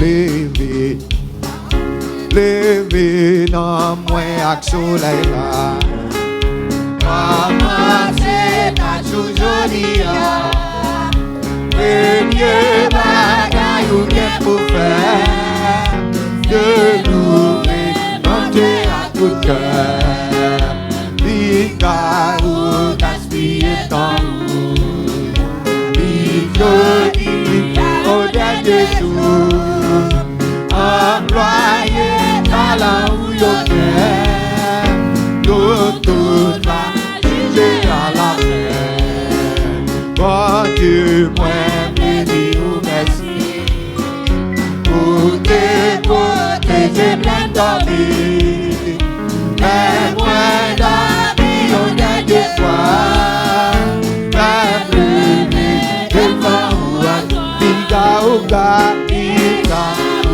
lever, lever dans moi avec soleil là. Maman c'est pas toujours lié. Premier bagaille ou bien pour faire de louer, monter à tout cœur. Vika ou gaspiller ton roue. Vika au dernier jour. Employé talent ou yoker. Tout va juger à la fin. Bon Dieu, moi, béni ou merci. Pour te protéger plein d'envie. Mais moi, d'envie, on a des fois. Pas plus devant ou à Vika ou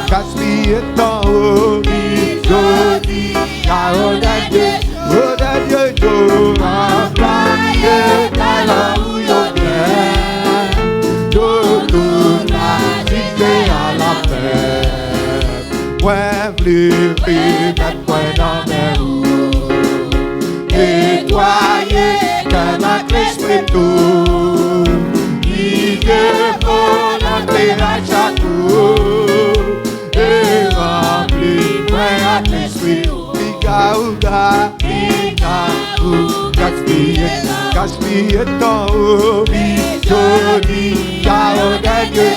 gaspiller ton haut. Jodi, car on a Dieu, employé talent ou yoker. Tout la cité à la paix. Ouais, plus mettre point dans mes roues. Nettoyer comme un l'esprit tout. Il devant l'entrée à chaque jour. Et rempli point à l'esprit. Gaspiller ton haut. Jodi, car au dernier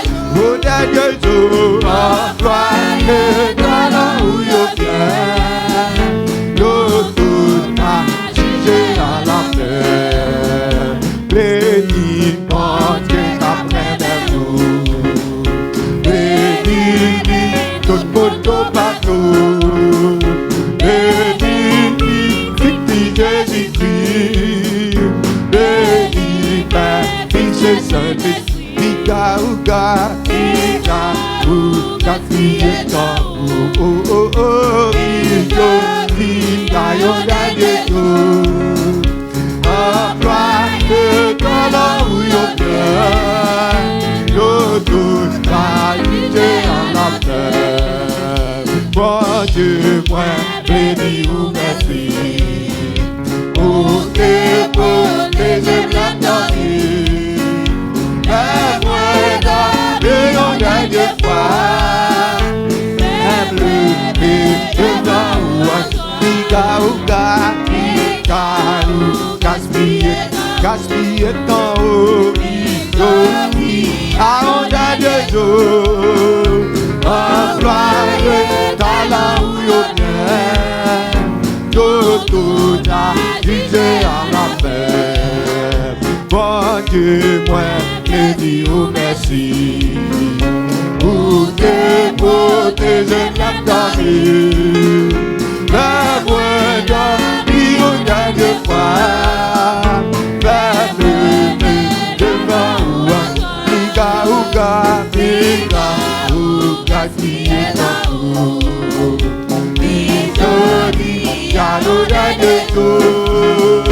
jour, employé talent ou yoker. Tout a jugé à la paix. Béni mon Dieu qu'après mes jours. Béni tout monde partout. Jésus-Christ, béni Père, Fils et Saint-Esprit, Vika ou gaspiller ton haut, Vika au dernier jour, employé talent ou yoker, tout va lutter en la terre. Bon Dieu, moi, béni ou merci. Pour te protéger plein d'envie. Mais moi dans le dernier fois. Même le devant ou gaspiller ton haut. À un dernier jour. Employé talent ou yoker. Tout a jugé à la paix. Bon Dieu, moi, je dis merci. Pour te protéger la vie. La voix d'un bio dernier fois. Peuple devant ou gaspiller ton haut. Cadeau de tout,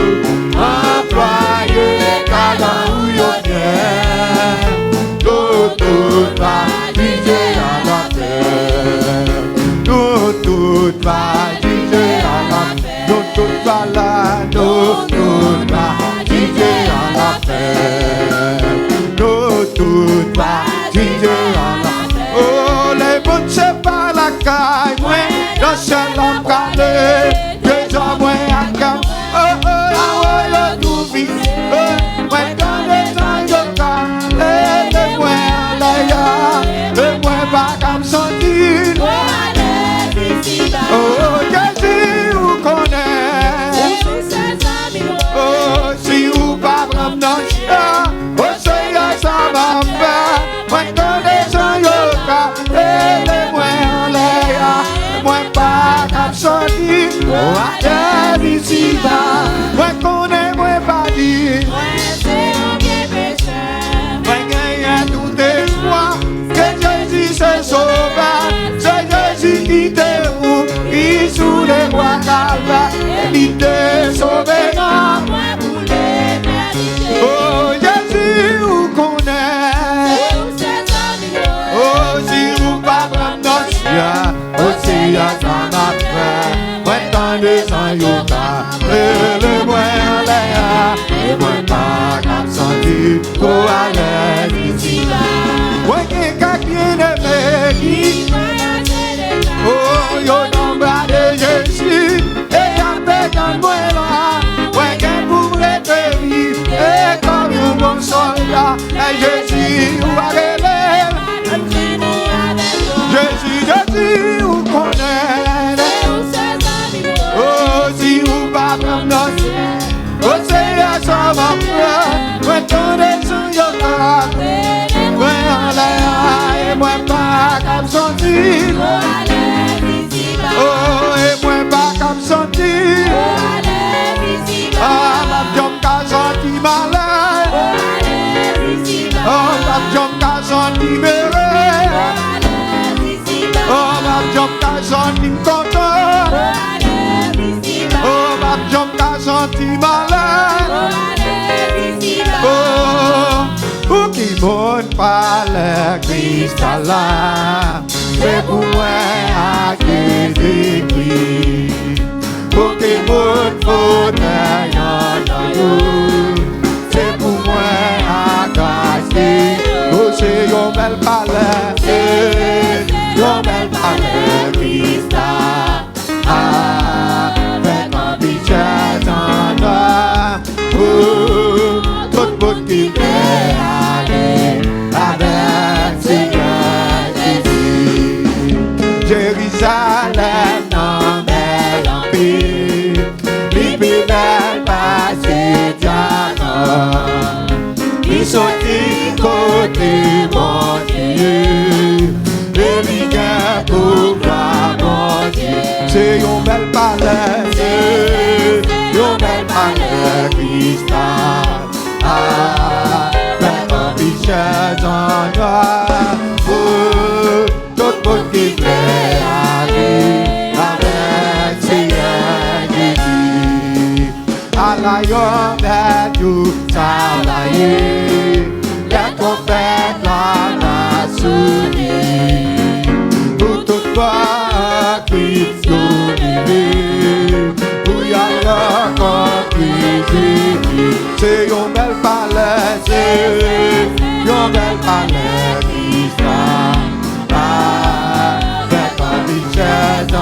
employé talent ou yoker. Tout va juger à la paix. Tout va juger à la paix. Tout va là, tout va juger à la paix. Tout va juger à la paix. Oh, les bouts c'est pas la caille, moi, dans ce l'homme calé. Oh, Jésus, vous connaissez. Oh, si vous pas vraiment oh, c'est ça, ma mère. Moi, connaissant yoga, et les moins en l'air. Moi, pas comme sortir. Oh, Jésus, moi, connais, moi, pas dire. Moi, c'est un bien pécheur. Moi, gagne tout espoir. Que Jésus se sauveur. C'est Jésus qui te roule. Sous les bois calvaires, il te sauvera. Oh, Jésus, vous connaissez. et moi pas comme senti, oh allez ici là. Ouais, quelqu'un bien aimé, oh yo nombre de Jésus, et après dans moi là, ouais qu'elle pourrait te vivre, et comme un bon soldat, et Jésus ou arrêter, Jésus ou connaît, oh si ou pas comme nous. Oh Seigneur, ça va faire, ouais ton dessus yo là, ouais allez, et moi pas comme senti, oh et moi pas comme senti, ah ma jom ka senti malade, oh ma jom ka senti merveille, oh ma jom ka senti content, oh ma jom ka senti malade, oh ou qui monte par le Christ là, c'est pour moi à Jésus-Christ. Pour qui monte fauteuil en nous, c'est pour moi à cacher. Oh c'est yon bel palais, c'est yon bel palais Christ ah, avec un bichette en toi. Oh, tout le monde qui veut aller avec Seigneur Jésus. Jérusalem non bel empire, li plus belle passé diamant, li sorti côté mon Dieu, et li gagne pour gloire mon Dieu. C'est yon bel palais, c'est yon bel palais Christ ah, avec un bichette en noir, oh, tout le monde qui veut aller avec Seigneur Jésus. À la yon that you travailler, la trompette la souris, pour toute fois Christ nous pour y aller rencontrer Jésus. C'est yon bel palais, c'est yon bel palais Christ avec un bichette en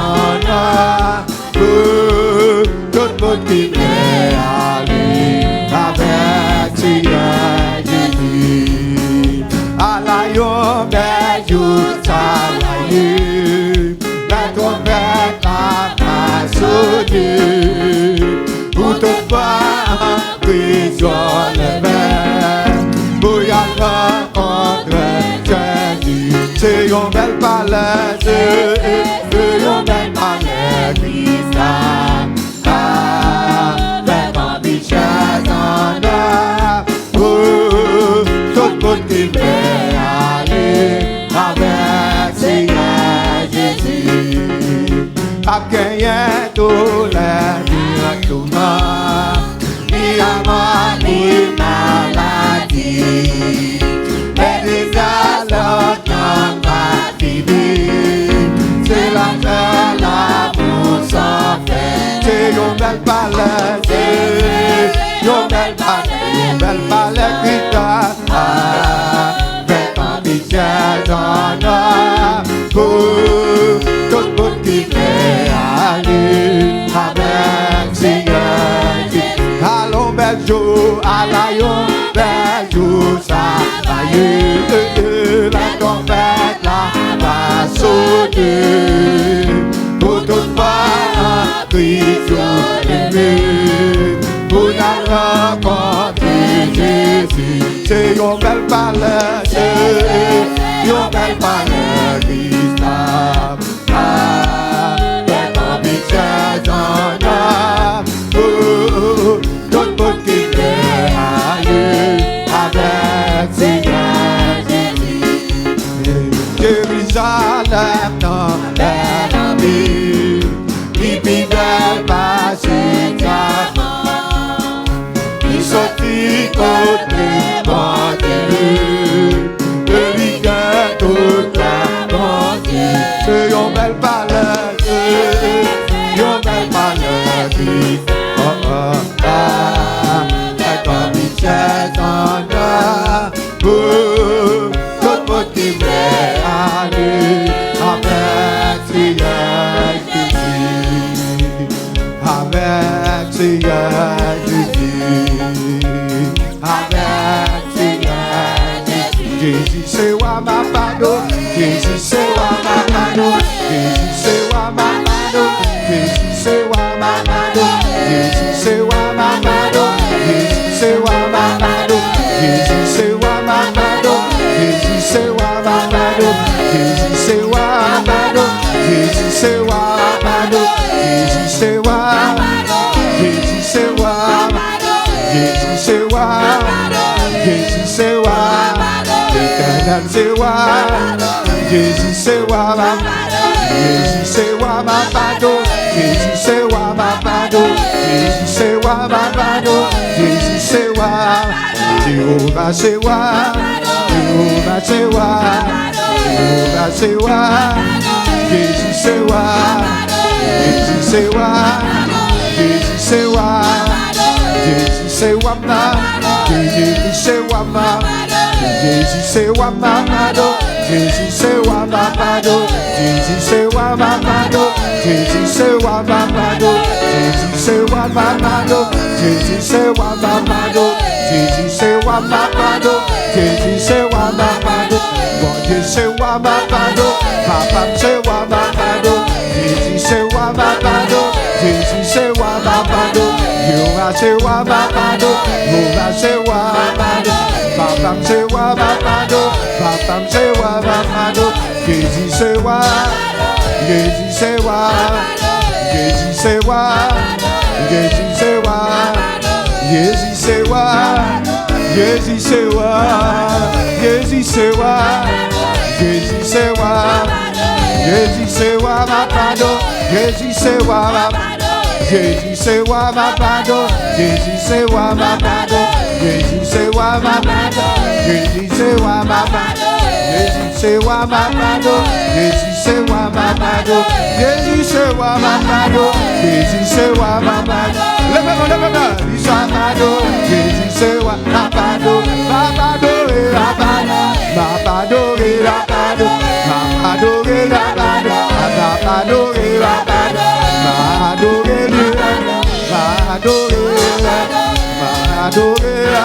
noir, tout le monde qui veut aller avec Seigneur Jésus. À la yon bel jour travailler, la trompette la sonner, pour toute fois prison lever, pour y aller rencontrer Jésus. C'est yon bel palais, c'est yon bel palais Christ avec un bichette en or, oh, tout le monde qui veut aller avec Seigneur Jésus. A gagné tout l'air du monde, ni à mort ni maladie, mais déjà l'autre n'en va finir. C'est la terre, l'amour sans fin. C'est yon bel palais, c'est yon bel palais Christ avec un bichette en or, pour tout le monde qui veut aller avec Seigneur Jésus. Allons bel jour, allons bel jour, ça va y la trompette là va sonner, pour toute fois Christ aimé, pour la rencontrer Jésus. C'est yon bel palais, c'est yon bel palais Christ avec un bichette en or, oh, tout le monde qui veut aller avec Seigneur Jésus. Jérusalem dans l'ennemi, li plus belle passé diamant, li sorti côté mon Dieu, et li gagne toute la mon Dieu. C'est yon bel palais, c'est yon bel palais Christ, avec un mapado, Jésus c'est wa mapado, Jésus c'est wa mapado, Jésus c'est wa mapado, Jésus c'est wa mapado, Jésus c'est wa mapado, Jésus c'est wa mapado, Jésus c'est wa mapado, Jésus c'est wa mapado, Jésus c'est wa mapado, Jésus c'est wa, Jésus c'est wa, Jésus c'est wa, Jésus c'est wa, l'éternel c'est wa, Jésus c'est wa, Jésus c'est wa mapado, Jésus c'est wa mapado, Jésus c'est wa mapado, Jésus c'est wa, Jéhovah c'est wa, Jéhovah c'est wa, Jéhovah c'est wa, Jésus c'est wa, Jésus c'est wa, Jésus c'est wa, Jésus c'est wa ma, Jésus c'est wa ma, Jésus c'est wa mapado, Jésus c'est wa mapado, Jésus c'est wa mapado, Jésus c'est wa mapado, Jésus c'est wa mapado, Jésus c'est wa mapado, Jésus c'est wa mapado, Jésus c'est wa mapado, mon Dieu c'est wa mapado, papa c'est wa mapado, Jésus c'est wa mapado, Jésus c'est wa mapado, Jéhovah c'est wa mapado, Jéhovah c'est wa mapado, papa c'est wa mapado, papa c'est wa mapado, Jésus c'est wa, Jésus c'est wa, Jésus c'est wa, Jésus c'est wa, Jésus c'est wa, Jésus c'est wa, Jésus c'est wa, Jésus c'est wa, Jésus c'est wa mapado, Jésus c'est wa, Jésus c'est wa mapado, Jésus c'est wa mapado, Jésus c'est wa mapado, Jésus c'est wa mapado, Jésus c'est wa mapado, Jésus c'est wa mapado, Jésus c'est wa mapado, Jésus c'est wa mapado, lève-moi, il soit mapado, Jésus c'est wa mapado, mapado et mapado, mapado et mapado, mapado et mapado, mapado et mapado, mapado et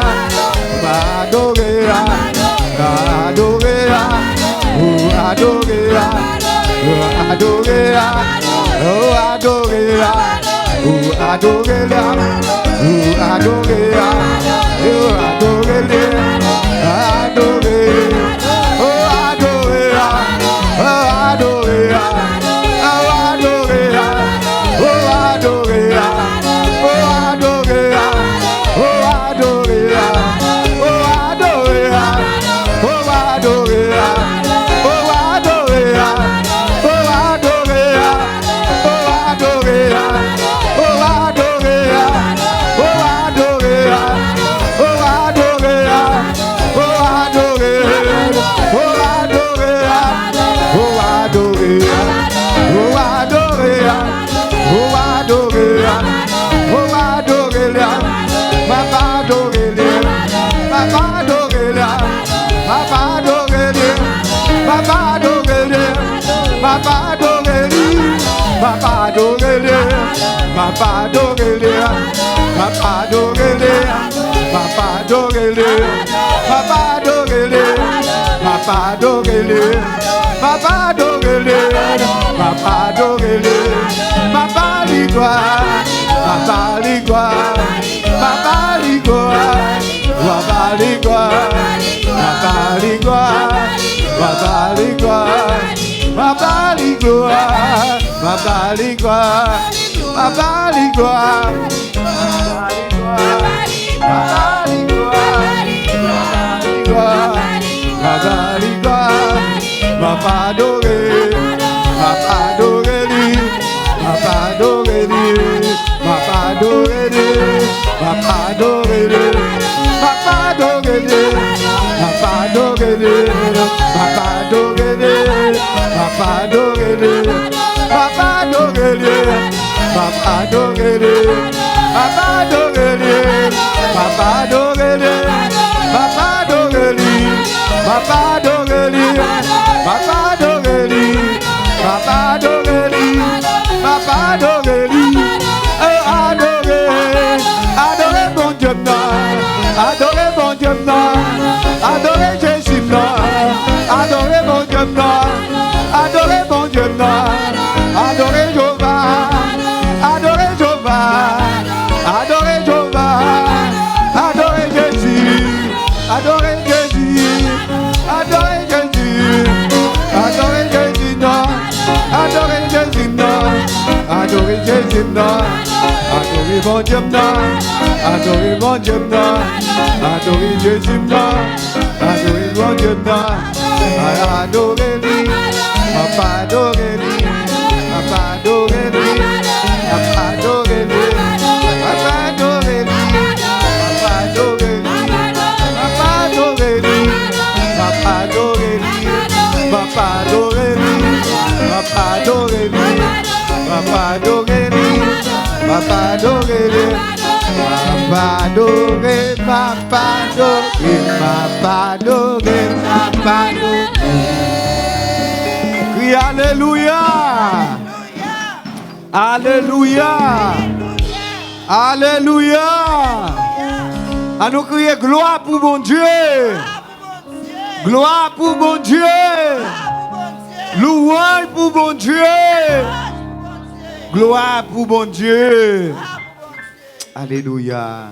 Adorez mon Dieu, adorez Jésus, adorez Dieu, non. Adorez mon Dieu, non. Adorez Jéhovah. Adorez Jéhovah. Adorez Jéhovah. Adorez Jésus. Adorez Jésus. Adorez Jésus. Adorez Jésus, non. Adorez Jésus, non. Adorez Jésus, non. Adorez mon Dieu, non. Adorez mon Dieu, non. Adorez Jésus, non. Adorez mon Dieu, non. Adorez-lui. Papa, adorez-lui. Papa, adorez-lui. Papa, adorez-lui. Papa, adorez-lui. Papa, adorez-lui. Papa, adorez-lui. Papa, adorez-lui. Papa, adorez-lui. Papa, adorez-lui. Papa, adorez-lui. Papa, adorez-lui. Papa, adorez, papa, adorez, papa, adorez, papa, adorez. Crie Alléluia. Alléluia. Alléluia. À nous crier gloire pour mon Dieu. Gloire pour mon Dieu. Louange pour mon Dieu. Gloire pour mon Dieu. Alléluia.